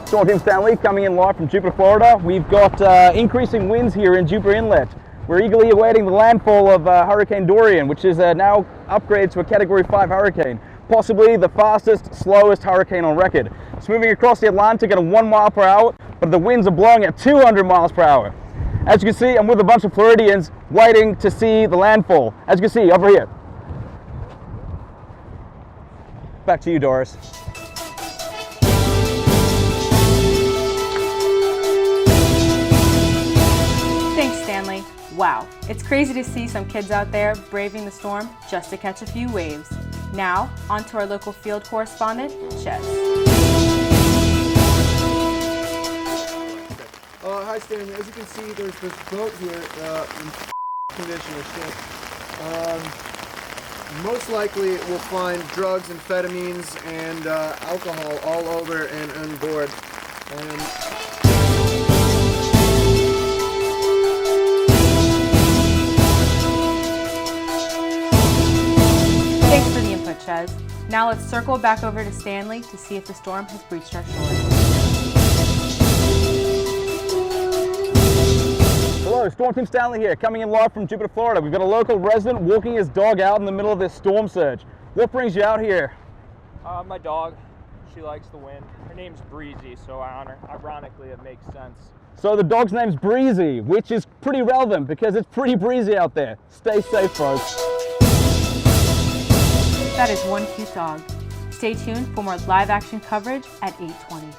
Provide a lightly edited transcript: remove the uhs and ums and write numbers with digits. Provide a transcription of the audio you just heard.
Storm Team Stanley coming in live from Jupiter, Florida. We've got increasing winds here in Jupiter Inlet. We're eagerly awaiting the landfall of Hurricane Dorian, which is now upgraded to a Category 5 hurricane, possibly the fastest, slowest hurricane on record. It's moving across the Atlantic at 1 mile per hour, but the winds are blowing at 200 miles per hour. As you can see, I'm with a bunch of Floridians waiting to see the landfall. As you can see, over here. Back to you, Doris. Thanks, Stanley. Wow, it's crazy to see some kids out there braving the storm just to catch a few waves. Now, on to our local field correspondent, Ches. Hi, Stanley. As you can see, there's this boat here in condition or ship. Most likely, we'll find drugs, amphetamines, and alcohol all over and on board. Thanks for the input, Ches. Now let's circle back over to Stanley to see if the storm has breached our shores. Hello, Storm Team Stanley here, coming in live from Jupiter, Florida. We've got a local resident walking his dog out in the middle of this storm surge. What brings you out here? My dog. She likes the wind. Her name's Breezy, so ironically it makes sense. So the dog's name's Breezy, which is pretty relevant because it's pretty breezy out there. Stay safe, folks. That is one cute dog. Stay tuned for more live action coverage at 8:20.